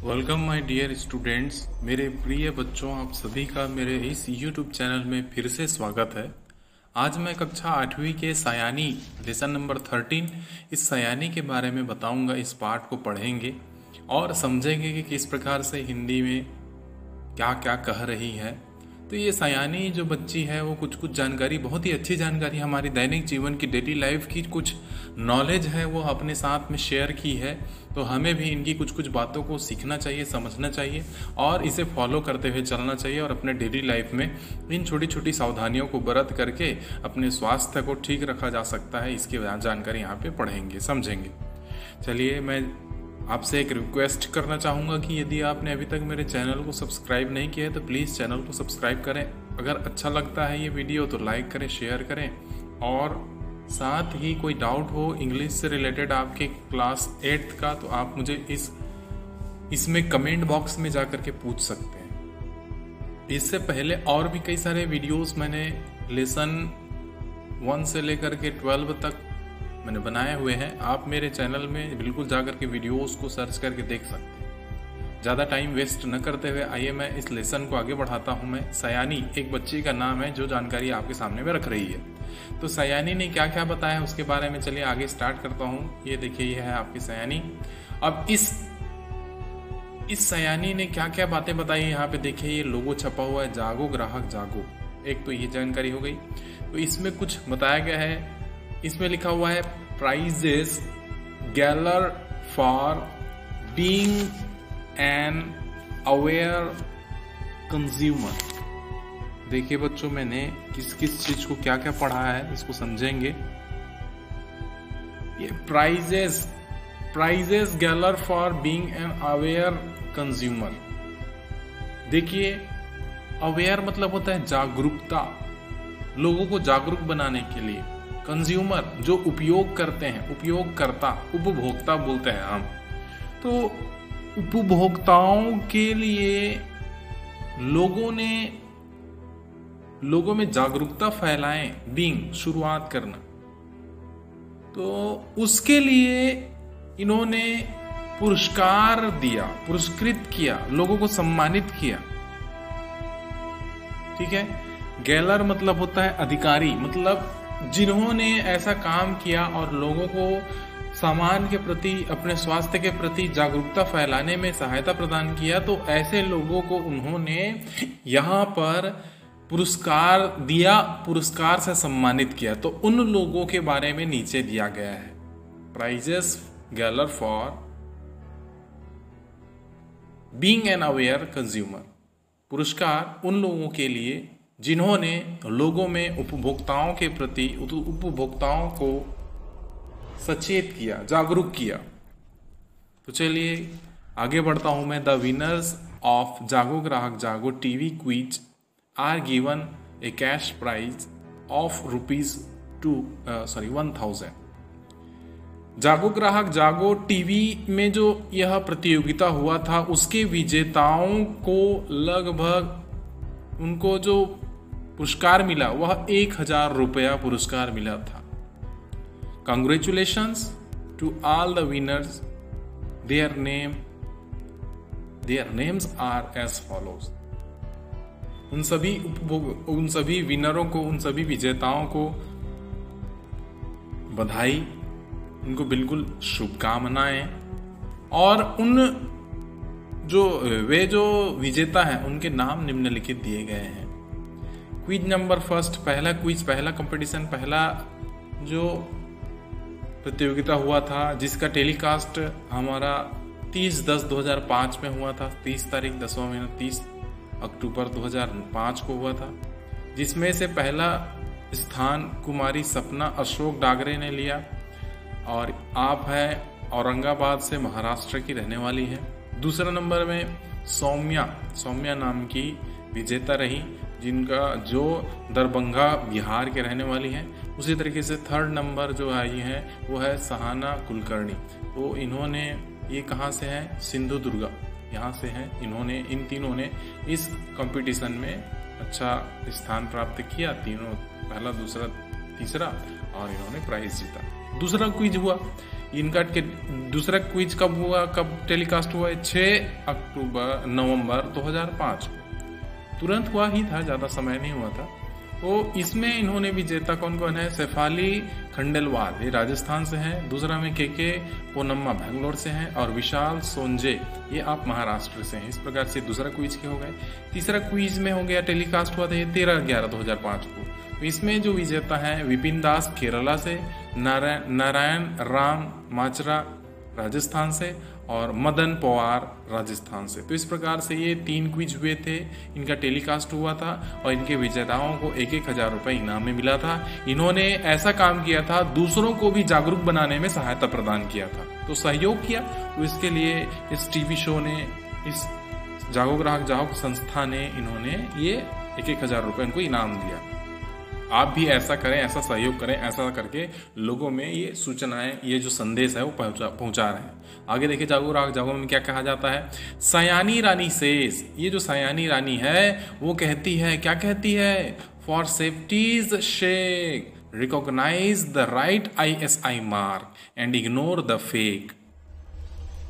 Welcome my dear students. मेरे प्रिय बच्चों, आप सभी का मेरे इस यूट्यूब चैनल में फिर से स्वागत है। आज मैं कक्षा 8वीं के सायानी लेसन नंबर 13 इस सायानी के बारे में बताऊंगा। इस पाठ को पढ़ेंगे और समझेंगे कि किस प्रकार से हिंदी में क्या क्या कह रही है। तो ये सायानी जो बच्ची है वो कुछ जानकारी, बहुत ही अच्छी जानकारी, हमारी दैनिक जीवन की, डेली लाइफ की कुछ नॉलेज है वो अपने साथ में शेयर की है। तो हमें भी इनकी कुछ बातों को सीखना चाहिए, समझना चाहिए और इसे फॉलो करते हुए चलना चाहिए और अपने डेली लाइफ में इन छोटी छोटी सावधानियों को बरत करके अपने स्वास्थ्य को ठीक रखा जा सकता है। इसकी जानकारी यहाँ पे पढ़ेंगे, समझेंगे। चलिए, मैं आपसे एक रिक्वेस्ट करना चाहूँगा कि यदि आपने अभी तक मेरे चैनल को सब्सक्राइब नहीं किया है तो प्लीज़ चैनल को सब्सक्राइब करें। अगर अच्छा लगता है ये वीडियो तो लाइक करें, शेयर करें और साथ ही कोई डाउट हो इंग्लिश से रिलेटेड आपके क्लास 8th का तो आप मुझे इसमें कमेंट बॉक्स में जा करके पूछ सकते हैं। इससे पहले और भी कई सारे वीडियोस मैंने लेसन 1 से लेकर के 12 तक मैंने बनाए हुए हैं। आप मेरे चैनल में बिल्कुल जाकर के वीडियोस को सर्च करके देख सकते हैं। ज़्यादा टाइम वेस्ट न करते हुए आइए मैं इस लेसन को आगे बढ़ाता हूँ। मैं सयानी एक बच्ची का नाम है जो जानकारी आपके सामने में रख रही है। तो सयानी ने क्या क्या बताया उसके बारे में चलिए आगे स्टार्ट करता हूँ। ये देखिए, ये है आपकी सयानी। अब इस सयानी ने क्या क्या बातें बताई यहाँ पे देखिए, ये लोगो छपा हुआ है, जागो ग्राहक जागो। एक तो ये जानकारी हो गई। तो इसमें कुछ बताया गया है, इसमें लिखा हुआ है prizes galore for being an aware consumer. देखिए बच्चों, मैंने किस किस चीज को क्या क्या पढ़ा है इसको समझेंगे। ये prizes galore for being an aware consumer. देखिए, अवेयर मतलब होता है जागरूकता, लोगों को जागरूक बनाने के लिए। कंज्यूमर जो उपयोग करते हैं, उपयोगकर्ता, उपभोक्ता बोलते हैं हम। तो उपभोक्ताओं के लिए लोगों में जागरूकता फैलाएं, बीइंग शुरुआत करना। तो उसके लिए इन्होंने पुरस्कार दिया, पुरस्कृत किया, लोगों को सम्मानित किया। ठीक है। गैलर मतलब होता है अधिकारी, मतलब जिन्होंने ऐसा काम किया और लोगों को सामान के प्रति, अपने स्वास्थ्य के प्रति जागरूकता फैलाने में सहायता प्रदान किया। तो ऐसे लोगों को उन्होंने यहाँ पर पुरस्कार दिया, पुरस्कार से सम्मानित किया। तो उन लोगों के बारे में नीचे दिया गया है। Prizes galore for being an aware consumer. पुरस्कार उन लोगों के लिए जिन्होंने लोगों में, उपभोक्ताओं के प्रति, उपभोक्ताओं को सचेत किया, जागरूक किया। तो चलिए आगे बढ़ता हूं मैं। The winners of Jago Grahak Jago TV quiz are given a cash prize of ₹1000। Jago Grahak Jago TV में जो यह प्रतियोगिता हुआ था उसके विजेताओं को लगभग, उनको जो पुरस्कार मिला वह 1000 रुपया पुरस्कार मिला था। Congratulations to all the winners. Their names are as follows. उन सभी विनरों को, उन सभी विजेताओं को बधाई, उनको बिल्कुल शुभकामनाएं। और वे जो विजेता हैं उनके नाम निम्नलिखित दिए गए हैं। क्विज नंबर फर्स्ट, पहला क्विज, पहला कंपटीशन, पहला जो प्रतियोगिता हुआ था जिसका टेलीकास्ट हमारा 30/10/2005 में हुआ था। 30 तारीख 10वां महीना 30 अक्टूबर 2005 को हुआ था, जिसमें से पहला स्थान कुमारी सपना अशोक डागरे ने लिया और आप हैं औरंगाबाद से, महाराष्ट्र की रहने वाली है। दूसरा नंबर में सौम्या नाम की विजेता रही, जो दरभंगा बिहार के रहने वाली हैं। उसी तरीके से थर्ड नंबर जो आई है वो है सहाना कुलकर्णी। तो इन्होंने, ये कहाँ से हैं? सिंधुदुर्ग, यहाँ से हैं। इन तीनों ने इस कंपटीशन में अच्छा स्थान प्राप्त किया। तीनों, पहला, दूसरा, तीसरा, और इन्होंने प्राइज जीता। दूसरा क्विज हुआ, इनका दूसरा क्विज कब हुआ, कब टेलीकास्ट हुआ है? 6 नवंबर 2005, तुरंत हुआ ही था, ज़्यादा समय नहीं हुआ था। तो इसमें इन्होंने विजेता कौन कौन है? शेफाली खंडेलवाल, ये राजस्थान से हैं। दूसरा में के पोनम्मा बैंगलोर से हैं, और विशाल सोंजे, ये आप महाराष्ट्र से हैं। इस प्रकार से दूसरा क्विज के हो गए। तीसरा क्विज में हो गया, टेलीकास्ट हुआ था ये 13/11/2005 को। तो इसमें जो विजेता हैं विपिन दास केरला से, नारायण राम माचरा राजस्थान से, और मदन पवार राजस्थान से। तो इस प्रकार से ये 3 क्विज हुए थे, इनका टेलीकास्ट हुआ था, और इनके विजेताओं को 1,000 रुपये इनाम में मिला था। इन्होंने ऐसा काम किया था, दूसरों को भी जागरूक बनाने में सहायता प्रदान किया था, तो सहयोग किया। तो इसके लिए इस टीवी शो ने, इस जागो ग्राहक जागो संस्था ने, इन्होंने ये 1,000 रुपये इनको इनाम दिया। आप भी ऐसा करें, ऐसा सहयोग करें, ऐसा करके लोगों में ये सूचनाएं, ये जो संदेश है वो पहुंचा रहे हैं। आगे देखिए, जागो राग जागो में क्या कहा जाता है? सयानी रानी सेज, ये जो सयानी रानी है वो कहती है, क्या कहती है? For safety's sake recognise the right ISI mark and ignore the fake.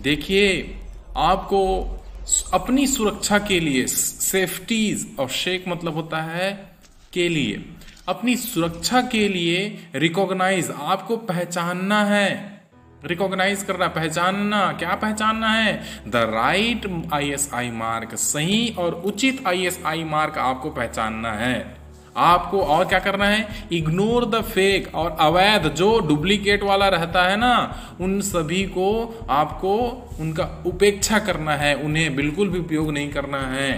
देखिए, आपको अपनी सुरक्षा के लिए, सेफ्टीज और शेक मतलब होता है के लिए, अपनी सुरक्षा के लिए रिकॉग्नाइज, आपको पहचानना है, रिकॉग्नाइज करना, पहचानना। क्या पहचानना है? द राइट ISI मार्क, सही और उचित ISI मार्क आपको पहचानना है। आपको और क्या करना है? इग्नोर द फेक, और अवैध जो डुप्लीकेट वाला रहता है ना, उन सभी को आपको उनका उपेक्षा करना है, उन्हें बिल्कुल भी उपयोग नहीं करना है।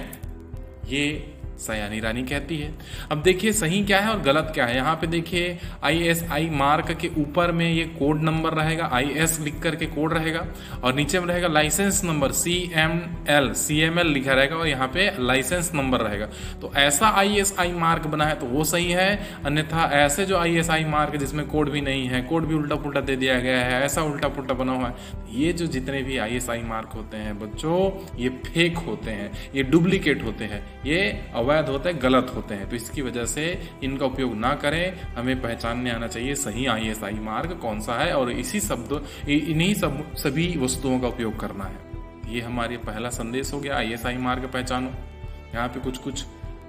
ये सयानी रानी कहती है। अब देखिए सही क्या है और गलत क्या है। यहाँ पे देखिए ISI मार्क के ऊपर में ये कोड नंबर रहेगा, IS लिख करके कोड रहेगा, और नीचे में रहेगा लाइसेंस नंबर CML लिखा रहेगा, और यहाँ पे लाइसेंस नंबर रहेगा। तो ऐसा ISI मार्क बना है तो वो सही है, अन्यथा ऐसे जो ISI मार्क जिसमें कोड भी नहीं है, कोड भी उल्टा पुल्टा दे दिया गया है, ऐसा उल्टा पुल्टा बना हुआ है, ये जो जितने भी ISI मार्क होते हैं बच्चों, ये फेक होते हैं, ये डुप्लीकेट होते हैं, ये अवैध होते हैं, गलत होते हैं। तो इसकी वजह से इनका उपयोग ना करें। हमें पहचानने आना चाहिए सही ISI मार्क कौन सा है, और इन्हीं सभी वस्तुओं का उपयोग करना है। ये हमारे पहला संदेश हो गया, ISI मार्क पहचानो। यहाँ पे कुछ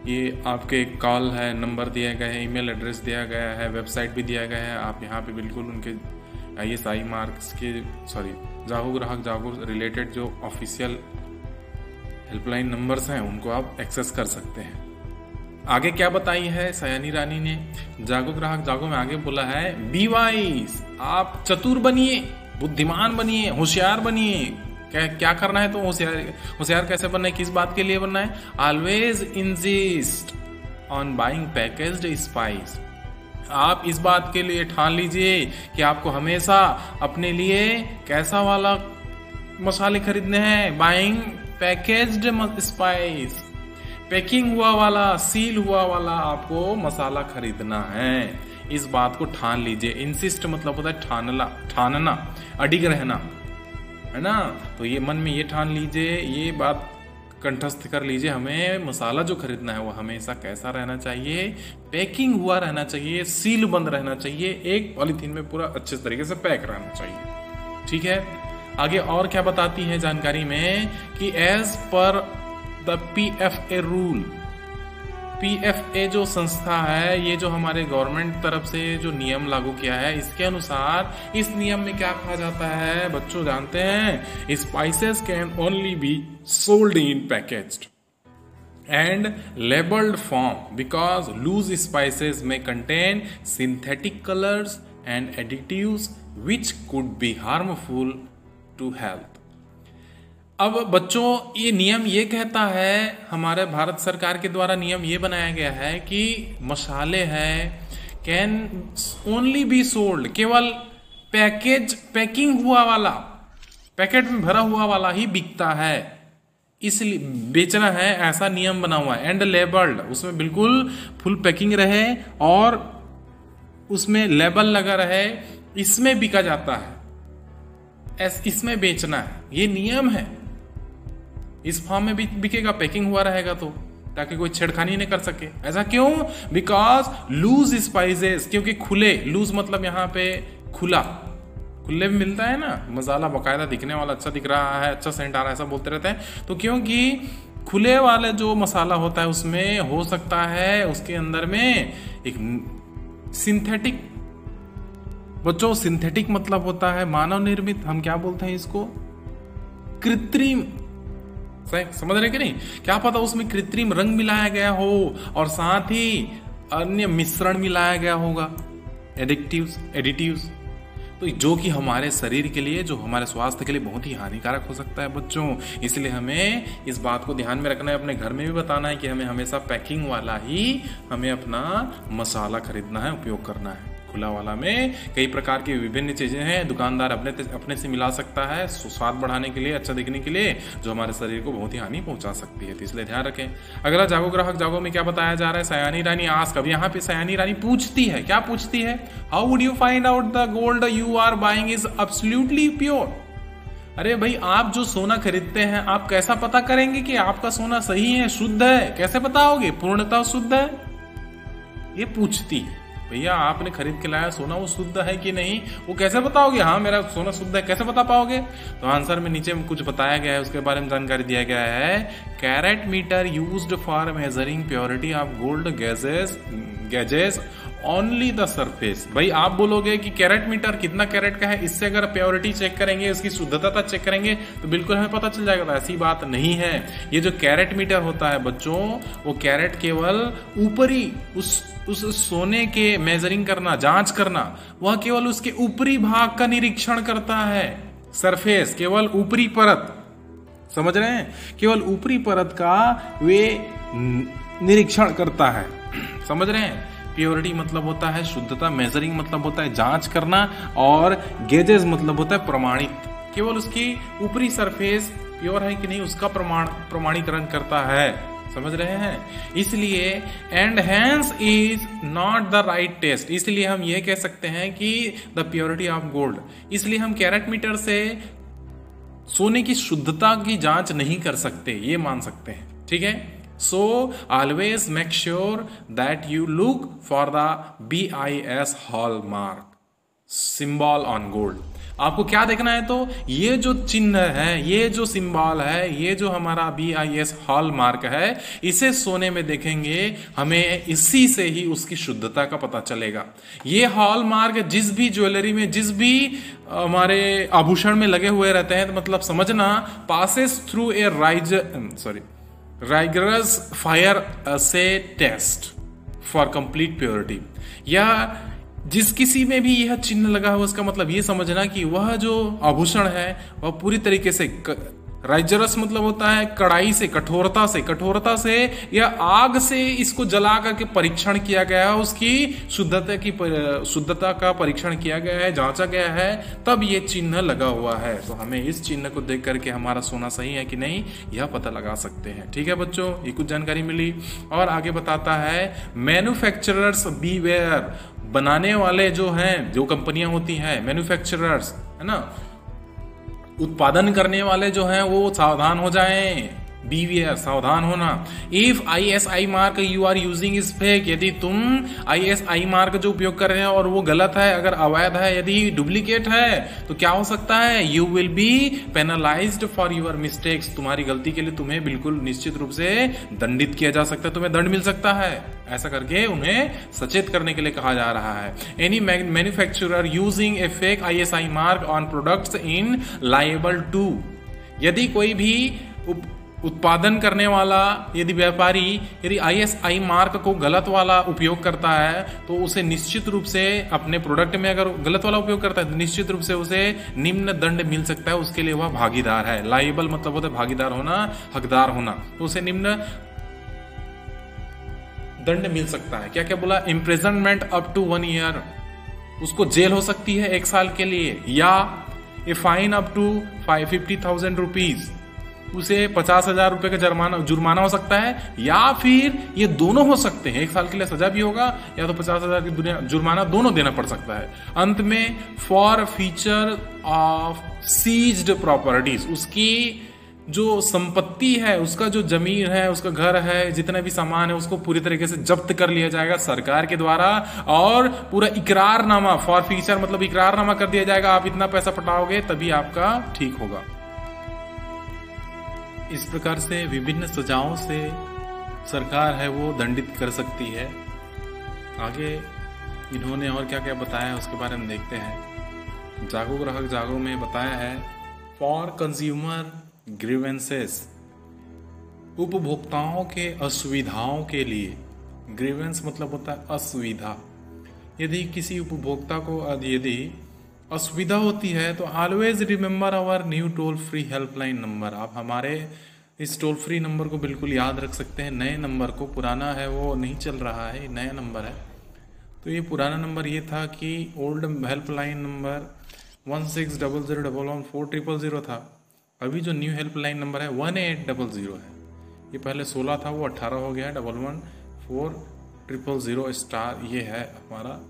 ये आपके कॉल है, नंबर दिए गए हैं, ईमेल एड्रेस दिया गया है, वेबसाइट भी दिया गया है। आप यहाँ पे बिल्कुल उनके ISI मार्क्स के जागो ग्राहक जागो रिलेटेड जो ऑफिशियल हेल्पलाइन नंबर्स हैं उनको आप एक्सेस कर सकते हैं। आगे क्या बताई है सयानी रानी ने? जागो ग्राहक जागो में आगे बोला है, बी वाइज, आप चतुर बनिए, बुद्धिमान बनिए, होशियार बनिए। क्या करना है? तो होशियार कैसे बनना है, किस बात के लिए बनना है? Always insist on buying packaged spice. आप इस बात के लिए ठान लीजिए कि आपको हमेशा अपने लिए कैसा वाला मसाले खरीदने हैं? बाइंग पैकेज्ड स्पाइस, पैकिंग हुआ वाला, सील हुआ वाला आपको मसाला खरीदना है। इस बात को ठान लीजिए। इंसिस्ट मतलब होता है ठानना, अडिग रहना, है ना। तो ये मन में ये ठान लीजिए, ये बात कंठस्थ कर लीजिए, हमें मसाला जो खरीदना है वो हमेशा कैसा रहना चाहिए? पैकिंग हुआ रहना चाहिए, सील बंद रहना चाहिए, एक पॉलीथीन में पूरा अच्छे तरीके से पैक रहना चाहिए। ठीक है। आगे और क्या बताती है जानकारी में कि as per the PFA rule, PFA जो संस्था है, ये जो हमारे गवर्नमेंट तरफ से जो नियम लागू किया है, इसके अनुसार इस नियम में क्या कहा जाता है बच्चों जानते हैं? Spices can only be sold in packaged and labeled form because loose spices may contain synthetic colors and additives which could be harmful to health। अब बच्चों ये नियम ये कहता है, हमारे भारत सरकार के द्वारा नियम ये बनाया गया है कि मसाले हैं कैन ओनली बी सोल्ड, केवल पैकिंग हुआ वाला, पैकेट में भरा हुआ वाला ही बिकता है, इसलिए बेचना है, ऐसा नियम बना हुआ है। एंड लेबल्ड, उसमें बिल्कुल फुल पैकिंग रहे और उसमें लेबल लगा रहे, इसमें बिका जाता है, इसमें बेचना है, ये नियम है। इस फॉर्म में भी बिकेगा, पैकिंग हुआ रहेगा तो, ताकि कोई छेड़खानी नहीं कर सके। ऐसा क्यों? बिकॉज लूज स्पाइसेस, क्योंकि खुले, लूज मतलब यहाँ पे खुला, खुले में मिलता है ना मसाला, बाकायदा दिखने वाला, अच्छा दिख रहा है, अच्छा सेंट आ रहा है, ऐसा बोलते रहते हैं। तो क्योंकि खुले वाले जो मसाला होता है उसमें हो सकता है उसके अंदर में एक सिंथेटिक, बच्चों सिंथेटिक मतलब होता है मानव निर्मित, हम क्या बोलते हैं इसको, कृत्रिम। सही समझ रहे कि नहीं? क्या पता उसमें कृत्रिम रंग मिलाया गया हो और साथ ही अन्य मिश्रण मिलाया गया होगा, एडिटिव्स, तो जो कि हमारे शरीर के लिए, जो हमारे स्वास्थ्य के लिए बहुत ही हानिकारक हो सकता है बच्चों। इसलिए हमें इस बात को ध्यान में रखना है, अपने घर में भी बताना है कि हमें हमेशा पैकिंग वाला ही हमें अपना मसाला खरीदना है, उपयोग करना है। खुला वाला में कई प्रकार की विभिन्न चीजें हैं, दुकानदार अपने से मिला सकता है स्वाद बढ़ाने के लिए, अच्छा दिखने के लिए, जो हमारे शरीर को बहुत ही हानि पहुंचा सकती है। तो इसलिए ध्यान रखें। अगला जागो ग्राहक जागो में क्या बताया जा रहा है, सयानी रानी आस्क। अब यहाँ पे सयानी रानी पूछती है, क्या पूछती है, how would you find out the gold you are buying is absolutely pure. अरे भाई, आप जो सोना खरीदते हैं आप कैसा पता करेंगे कि आपका सोना सही है, शुद्ध है? कैसे बताओगे पूर्णतः शुद्ध है? ये पूछती है। भैया आपने खरीद के लाया सोना, वो शुद्ध है कि नहीं, वो कैसे बताओगे? हाँ मेरा सोना शुद्ध है, कैसे बता पाओगे? तो आंसर में नीचे में कुछ बताया गया है, उसके बारे में जानकारी दिया गया है। Carat meter used for measuring purity of gold gauges only the surface. भाई आप बोलोगे कि कैरेट मीटर कितना कैरेट का है, इससे अगर प्योरिटी चेक करेंगे, उसकी शुद्धता चेक करेंगे तो बिल्कुल हमें पता चल जाएगा। तो ऐसी बात नहीं है। ये जो कैरेट मीटर होता है बच्चों, वो कैरेट केवल ऊपरी उस सोने के मेजरिंग करना, जांच करना, वह केवल उसके ऊपरी भाग का निरीक्षण करता है। सरफेस केवल ऊपरी परत, समझ रहे हैं, केवल ऊपरी परत का वे निरीक्षण करता है। समझ रहे हैं? प्योरिटी मतलब होता है शुद्धता, मेजरिंग मतलब होता है जांच करना, और गेजेस मतलब होता है प्रमाणित। केवल उसकी ऊपरी सरफेस प्योर है कि नहीं उसका प्रमाणीकरण करता है। समझ रहे हैं? इसलिए and hence is not the right test. इसलिए हम ये कह सकते हैं कि द प्योरिटी ऑफ गोल्ड, इसलिए हम कैरेट मीटर से सोने की शुद्धता की जांच नहीं कर सकते, ये मान सकते हैं। ठीक है? So always make sure that you look for the BIS hallmark symbol on gold। आपको क्या देखना है? तो ये जो चिन्ह है, ये जो सिंबल है, ये जो हमारा BIS हॉलमार्क है, इसे सोने में देखेंगे, हमें इसी से ही उसकी शुद्धता का पता चलेगा। ये हॉलमार्क जिस भी ज्वेलरी में, जिस भी हमारे आभूषण में लगे हुए रहते हैं, तो मतलब समझना पासेस थ्रू ए राइगरस फायर से टेस्ट फॉर कंप्लीट प्योरिटी। या जिस किसी में भी यह चिन्ह लगा हुआ, उसका मतलब ये समझना कि वह जो आभूषण है वह पूरी तरीके से राइजरस मतलब होता है कड़ाई से, कठोरता से या आग से इसको जला करके परीक्षण किया गया है, उसकी शुद्धता का परीक्षण किया गया है, जांचा गया है, तब ये चिन्ह लगा हुआ है। तो हमें इस चिन्ह को देख करके हमारा सोना सही है कि नहीं यह पता लगा सकते हैं। ठीक है बच्चों, ये कुछ जानकारी मिली। और आगे बताता है मैन्युफैक्चरर्स बीवेयर। बनाने वाले जो हैं, जो कंपनियां होती हैं, मैन्युफैक्चरर्स है ना, उत्पादन करने वाले जो हैं, वो सावधान हो जाएं। बीवेयर, सावधान होना। If ISI mark you are using is fake, यदि तुम ISI मार्क जो उपयोग कर रहे हैं और वो गलत है, अगर अवैध है, यदि डुप्लीकेट है, तो क्या हो सकता है? You will be penalised for your mistakes. तुम्हारी गलती के लिए तुम्हें बिल्कुल निश्चित रूप से दंडित किया जा सकता है, तुम्हें दंड मिल सकता है। ऐसा करके उन्हें सचेत करने के लिए कहा जा रहा है। Any manufacturer using a fake ISI mark on products in liable to. यदि कोई भी उत्पादन करने वाला, यदि व्यापारी यदि ISI मार्क को गलत वाला उपयोग करता है, तो उसे निश्चित रूप से अपने प्रोडक्ट में अगर गलत वाला उपयोग करता है तो निश्चित रूप से उसे निम्न दंड मिल सकता है। उसके लिए वह भागीदार है। लायबल मतलब होता है भागीदार होना, हकदार होना, तो उसे निम्न दंड मिल सकता है। क्या क्या बोला? इम्प्रिजनमेंट अप टू 1 ईयर, उसको जेल हो सकती है 1 साल के लिए, या a fine up to 50,000 rupees, उसे 50,000 रुपए का जुर्माना हो सकता है, या फिर ये दोनों हो सकते हैं। 1 साल के लिए सजा भी होगा या तो 50,000 की जुर्माना, दोनों देना पड़ सकता है। अंत में forfeiture of seized properties, उसकी जो संपत्ति है, उसका जो जमीन है, उसका घर है, जितने भी सामान है, उसको पूरी तरीके से जब्त कर लिया जाएगा सरकार के द्वारा। और पूरा इकरारनामा फॉर फ्यूचर, मतलब इकरारनामा कर दिया जाएगा, आप इतना पैसा पटाओगे तभी आपका ठीक होगा। इस प्रकार से विभिन्न सजाओं से सरकार है वो दंडित कर सकती है। आगे इन्होंने और क्या क्या बताया है उसके बारे में देखते हैं। जागो ग्राहक जागो में बताया है, फॉर कंज्यूमर ग्रीवेंसेस, उपभोक्ताओं के असुविधाओं के लिए। ग्रीवेंस मतलब होता है असुविधा। यदि किसी उपभोक्ता को यदि असुविधा होती है तो always remember our new toll free helpline number. आप हमारे इस टोल फ्री नंबर को बिल्कुल याद रख सकते हैं। नए नंबर को, पुराना है वो नहीं चल रहा है, नया नंबर है। तो ये पुराना नंबर ये था कि ओल्ड हेल्पलाइन नंबर 1600111400 था। अभी जो न्यू हेल्पलाइन नंबर है 1800 है। ये पहले 16 था, वो 18 हो गया है। 111400 ये है हमारा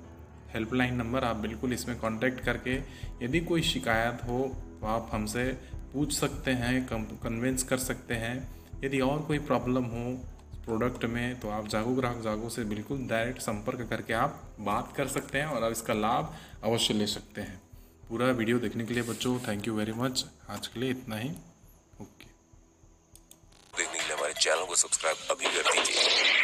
हेल्पलाइन नंबर। आप बिल्कुल इसमें कांटेक्ट करके यदि कोई शिकायत हो तो आप हमसे पूछ सकते हैं, कन्विंस कर सकते हैं। यदि और कोई प्रॉब्लम हो प्रोडक्ट में तो आप जागो ग्राहक जागो से बिल्कुल डायरेक्ट संपर्क करके आप बात कर सकते हैं और आप इसका लाभ अवश्य ले सकते हैं। पूरा वीडियो देखने के लिए बच्चों थैंक यू वेरी मच। आज के लिए इतना ही। ओके, देखने के लिए हमारे चैनल को सब्सक्राइब अभी कर दीजिए।